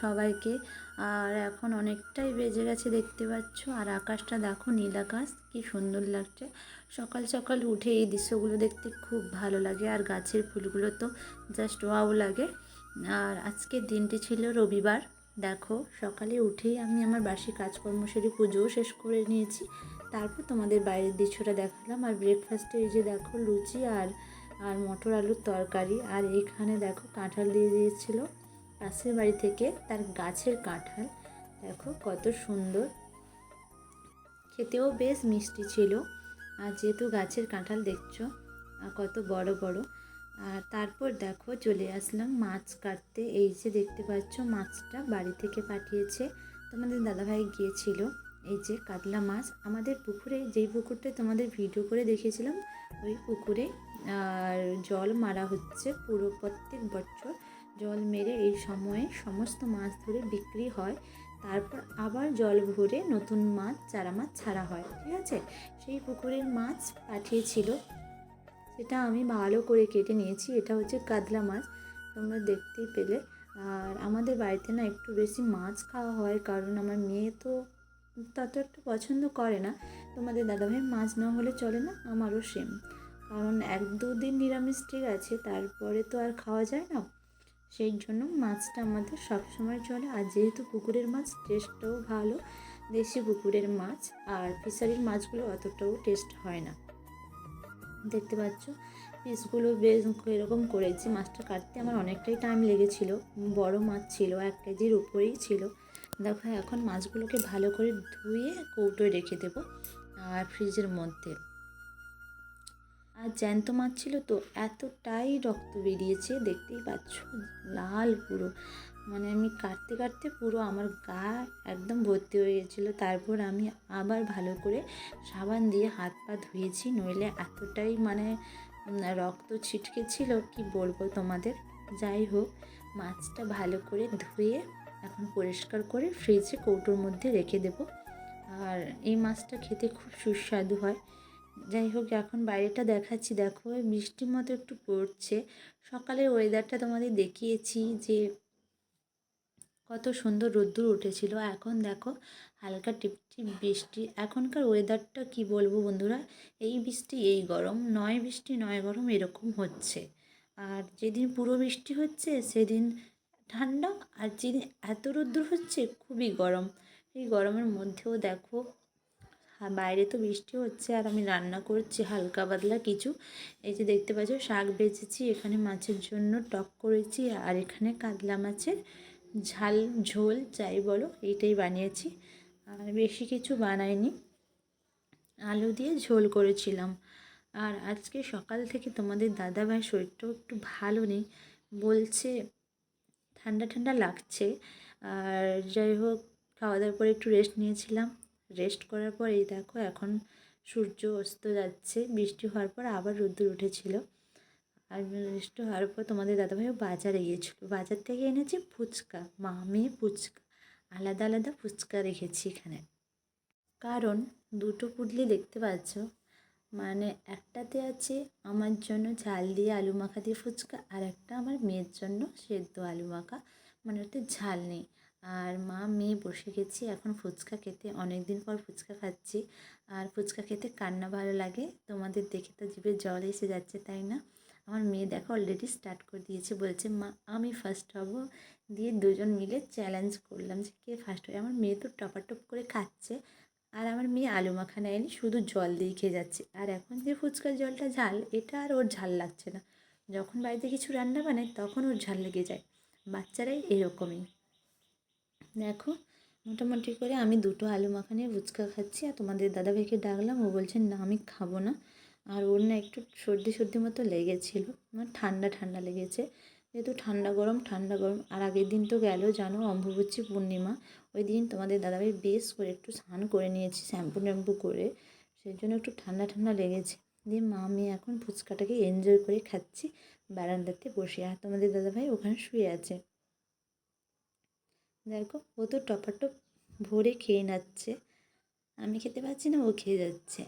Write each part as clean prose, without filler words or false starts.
সবাইকে। আর এখন অনেকটাই বেজে গেছে দেখতে পাচ্ছ। আর আকাশটা দেখো, নীল আকাশ, কি সুন্দর লাগছে। সকাল সকাল উঠে এই দৃশ্যগুলো দেখতে খুব ভালো লাগে। আর গাছের ফুলগুলো তো জাস্ট ওয়াও লাগে। আর আজকের দিনটি ছিল রবিবার। দেখো, সকালে উঠেই আমি আমার বাসি কাজকর্ম সেরে পুজোও শেষ করে নিয়েছি। তারপর তোমাদের বাইরের দৃশ্যটা দেখালাম। আর ব্রেকফাস্টে এই যে দেখো, লুচি আর আর মটর আলুর তরকারি। আর এখানে দেখো কাঁঠাল দিয়ে দিয়েছিল পাশের বাড়ি থেকে, তার গাছের কাঁঠাল। দেখো কত সুন্দর, খেতেও বেশ মিষ্টি ছিল। আর যেহেতু গাছের কাঁঠাল দেখছো কত বড় বড়। আর তারপর দেখো চলে আসলাম মাছ কাটতে। এই যে দেখতে পাচ্ছ, মাছটা বাড়ি থেকে পাঠিয়েছে, তোমাদের দাদাভাই গিয়েছিল। এই যে কাতলা মাছ আমাদের পুকুরে, যেই পুকুরটায় তোমাদের ভিডিও করে দেখিয়েছিলাম ওই পুকুরে। আর জল মারা হচ্ছে পুরো প্রত্যেক বছর। জল মেরে এই সময়ে সমস্ত মাছ ধরে বিক্রি হয়। তারপর আবার জল ভরে নতুন মাছ, চারা মাছ ছাড়া হয়, ঠিক আছে। সেই পুকুরের মাছ পাঠিয়েছিল, সেটা আমি ভালো করে কেটে নিয়েছি। এটা হচ্ছে কাতলা মাছ, তোমরা দেখতেই পেলে। আর আমাদের বাড়িতে না একটু বেশি মাছ খাওয়া হয়, কারণ আমার মেয়ে তো তত একটা পছন্দ করে না। তোমাদের দাদাভাই মাছ না হলে চলে না, আমারও সেম। কারণ 1-2 দিন নিরামিষ ঠিক আছে, তারপরে তো আর খাওয়া যায় না। সেই জন্য মাছটা আমাদের সবসময় চলে। আর যেহেতু পুকুরের মাছ টেস্টটাও ভালো, দেশি পুকুরের মাছ, আর ফিশারির মাছগুলো অতটাও টেস্ট হয় না। দেখতে পাচ্ছ পিসগুলো বেশ এরকম করেছি। মাছটা কাটতে আমার অনেকটাই টাইম লেগেছিল, বড় মাছ ছিল, 1 কেজির উপরেই ছিল। দেখো এখন মাছগুলোকে ভালো করে ধুয়ে কৌটোয় রেখে দেবো আর ফ্রিজের মধ্যে। আর জ্যান্ত মাছ ছিল তো, এতটাই রক্ত বেরিয়েছে দেখতেই পাচ্ছ, লাল পুরো। মানে আমি কাটতে কাটতে পুরো আমার গা একদম ভর্তি হয়ে গেছিলো। তারপর আমি আবার ভালো করে সাবান দিয়ে হাত পা ধুয়েছি, নইলে এতটাই মানে রক্ত ছিটকে ছিল, কি বলবো তোমাদের। যাই হোক, মাছটা ভালো করে ধুয়ে এখন পরিষ্কার করে ফ্রিজে কৌটোর মধ্যে রেখে দেবো। আর এই মাছটা খেতে খুব সুস্বাদু হয়। যাই হোক, এখন বাইরেটা দেখাচ্ছি, দেখো বৃষ্টির মতো একটু পড়ছে। সকালের ওয়েদারটা তোমাদের দেখিয়েছি যে কত সুন্দর রোদ্দুর উঠেছিল। এখন দেখো হালকা টিপটিপ বৃষ্টি। এখনকার ওয়েদারটা কি বলবো বন্ধুরা, এই বৃষ্টি এই গরম, নয় বৃষ্টি নয় গরম, এরকম হচ্ছে। আর যেদিন পুরো বৃষ্টি হচ্ছে সেদিন ঠান্ডা, আর যেদিন এত রোদ্দুর হচ্ছে খুবই গরম। এই গরমের মধ্যেও দেখো বাইরে তো বৃষ্টি হচ্ছে, আর আমি রান্না করছি হালকা পাতলা কিছু। এই যে দেখতে পাচ্ছ, শাক বেচেছি, এখানে মাছের জন্য টক করেছি, আর এখানে কাতলা মাছের ঝাল ঝোল যাই বলো, এইটাই বানিয়েছি। আর বেশি কিছু বানাইনি, আলু দিয়ে ঝোল করেছিলাম। আর আজকে সকাল থেকে তোমাদের দাদাভাই শরীরটাও একটু ভালো নেই, বলছে ঠান্ডা ঠান্ডা লাগছে। আর যাই হোক, খাওয়া দাওয়ার পরে একটু রেস্ট নিয়েছিলাম। রেস্ট করার পর এই দেখো এখন সূর্য অস্ত যাচ্ছে। বৃষ্টি হওয়ার পর আবার রোদ্দুর উঠেছিল। আর বৃষ্টি হওয়ার পর তোমাদের দাদাভাইও বাজারে গিয়েছিলো, বাজার থেকে এনেছি ফুচকা, মা মেয়ে ফুচকা, আলাদা আলাদা ফুচকা রেখেছি এখানে। কারণ দুটো পুডলি দেখতে পাচ্ছ, মানে একটাতে আছে আমার জন্য ঝাল দিয়ে আলু মাখা দিয়ে ফুচকা, আর একটা আমার মেয়ের জন্য সেদ্ধ আলু মাখা, মানে ওতে ঝাল নেই। আর মা মেয়ে বসে গেছি এখন ফুচকা খেতে, অনেক দিন পর ফুচকা খাচ্ছি। আর ফুচকা খেতে কার না ভালো লাগে, তোমাদের দেখে তো জিভে জল এসে যাচ্ছে, তাই না? আমার মেয়ে দেখো অলরেডি স্টার্ট করে দিয়েছে, বলছে মা আমি ফার্স্ট হব। দিয়ে দুজন মিলে চ্যালেঞ্জ করলাম যে কে ফার্স্ট হয়। আমার মেয়ে তো টপাটপ করে খাচ্ছে, আর আমার মেয়ে আলু মাখা নেয়নি, শুধু জল দিয়ে খেয়ে যাচ্ছে। আর এখন যে ফুচকার জলটা ঝাল, এটা আর ওর ঝাল লাগছে না। যখন বাড়িতে কিছু রান্না বানায় তখন ওর ঝাল লেগে যায়। বাচ্চারাই এরকমই। দেখো মোটামুটি করে আমি দুটো আলু মাখা নিয়ে ফুচকা খাচ্ছি। আর তোমাদের দাদাভাইকে ডাকলাম, ও বলছেন না আমি খাবো না। আর ওর না একটু সর্দি সর্দি মতো লেগেছিলো, আমার ঠান্ডা ঠান্ডা লেগেছে। যেহেতু ঠান্ডা গরম ঠান্ডা গরম। আর আগের দিন তো গেল জানো অম্বুবাচী পূর্ণিমা, ওই দিন তোমাদের দাদাভাই বেশ করে একটু স্নান করে নিয়েছি শ্যাম্পু ট্যাম্পু করে, সেই জন্য একটু ঠান্ডা ঠান্ডা লেগেছে। দিয়ে মা মেয়ে এখন ফুচকাটাকে এনজয় করে খাচ্ছি বারান্দাতে বসে। আর তোমাদের দাদাভাই ওখানে শুয়ে আছে। দেখো ও তো টপাটপ ভরে খেয়ে নাচ্ছে, আমি খেতে পাচ্ছি না, ও খেয়ে যাচ্ছে।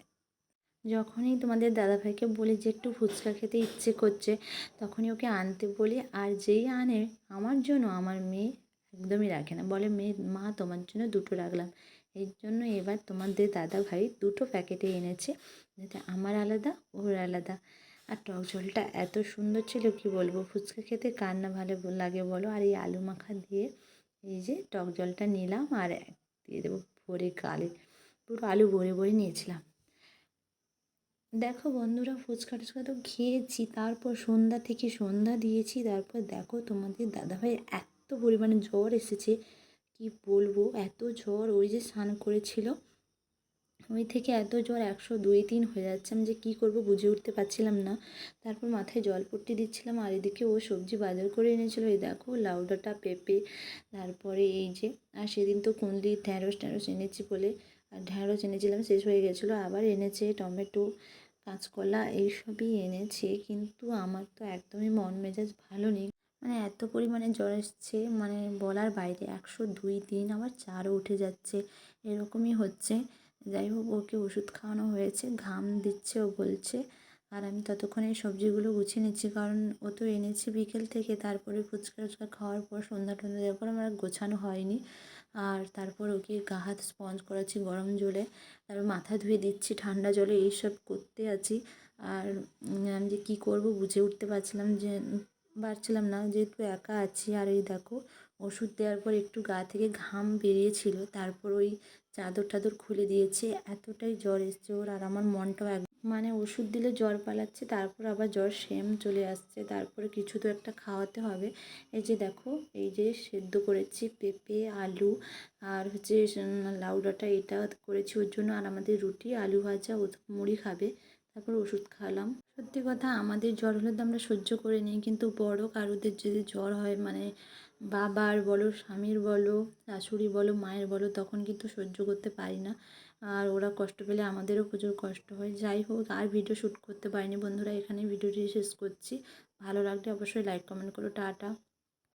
যখনই তোমাদের দাদাভাইকে বলি যে একটু ফুচকা খেতে ইচ্ছে করছে, তখনই ওকে আনতে বলি। আর যেই আনে আমার জন্য, আমার মেয়ে একদমই রাখে না, বলে মা তোমার জন্য দুটো রাখলাম। এর জন্য এবার তোমাদের দাদা ভাই দুটো প্যাকেটে এনেছে, যাতে আমার আলাদা ওর আলাদা। আর টক ঝোলটা এত সুন্দর ছিল কি বলবো, ফুচকা খেতে কার না ভালো লাগে বলো। আর এই আলু মাখা দিয়ে এই যে টক জলটা নিলাম আর দিয়ে দেবো ভরে গালে, পুরো আলু ভরে ভরে নিয়েছিলাম। দেখো বন্ধুরা, ফুচকা টুচকা তো খেয়েছি, তারপর সন্ধ্যা থেকে সন্ধ্যা দিয়েছি, তারপর দেখো তোমাদের দাদাভাইয়ের এত পরিমাণে জ্বর এসেছে কি বলবো, এত জ্বর। ওই যে স্নান করেছিল ওই থেকে এত জ্বর 102-3 হয়ে যাচ্ছে। আমি যে কী করবো বুঝে উঠতে পারছিলাম না। তারপর মাথায় জলপট্টি দিচ্ছিলাম, আর এদিকে ও সবজি বাজার করে এনেছিলো। এই দেখো লাউ ডাঁটা, পেঁপে, তারপরে এই যে, আর সেদিন তো কুঁদরি ঢ্যাঁড়স এনেছি বলে, আর ঢ্যাঁড়স এনেছিলাম শেষ হয়ে গেছিলো, আবার এনেছে টমেটো, কাঁচকলা এইসবই এনেছে। কিন্তু আমার তো একদমই মন মেজাজ ভালো নেই, মানে এত পরিমাণে জ্বর এসছে মানে বলার বাইরে। 102-3, আবার 4ও উঠে যাচ্ছে, এরকমই হচ্ছে। যাই হোক, ওকে ওষুধ খাওয়ানো হয়েছে, ঘাম দিচ্ছে ও বলছে। আর আমি ততক্ষণে এই সবজিগুলো গুছিয়ে নিচ্ছি, কারণ ও তো এনেছে বিকেল থেকে। তারপরে ফুচকা টুচকা খাওয়ার পর সন্ধ্যা টন্ধ্যা দেওয়ার পর আমার আর গোছানো হয়নি। আর তারপর ওকে গা হাত স্পঞ্জ করাচ্ছি গরম জলে, তারপর মাথা ধুয়ে দিচ্ছি ঠান্ডা জলে, এইসব করতে আছি। আর আমি যে কী করবো বুঝে উঠতে পারছিলাম না, যেহেতু একা আছি। আর এই দেখো, ওষুধ দেওয়ার পর একটু গা থেকে ঘাম বেরিয়েছিল, তারপর ওই চাদর টাদর খুলে দিয়েছে। এতটাই জ্বর এসছে ওর, আর আমার মনটাও মানে ওষুধ দিলে জ্বর পালাচ্ছে, তারপর আবার জ্বর সেম চলে আসছে। তারপরে কিছু তো একটা খাওয়াতে হবে। এই যে দেখো, এই যে সেদ্ধ করেছি পেঁপে, আলু, আর হচ্ছে লাউ ডাঁটা, এটা করেছি ওর জন্য। আর আমাদের রুটি, আলু ভাজা, ও মুড়ি খাবে। তারপর ওষুধ খাওয়ালাম। সত্যি কথা, আমাদের জ্বর হলে তো আমরা সহ্য করে নিই, কিন্তু বড় কারোদের যদি জ্বর হয়, মানে বাবার বলো, স্বামীর বলো, শাশুড়ি বলো, মায়ের বলো, তখন কিন্তু সহ্য করতে পারি না। আর ওরা কষ্ট পেলে আমাদেরও প্রচুর কষ্ট হয়। যাই হোক, আর ভিডিও শ্যুট করতে পারিনি বন্ধুরা, এখানে ভিডিওটি শেষ করছি। ভালো লাগলে অবশ্যই লাইক কমেন্ট করো। টাটা।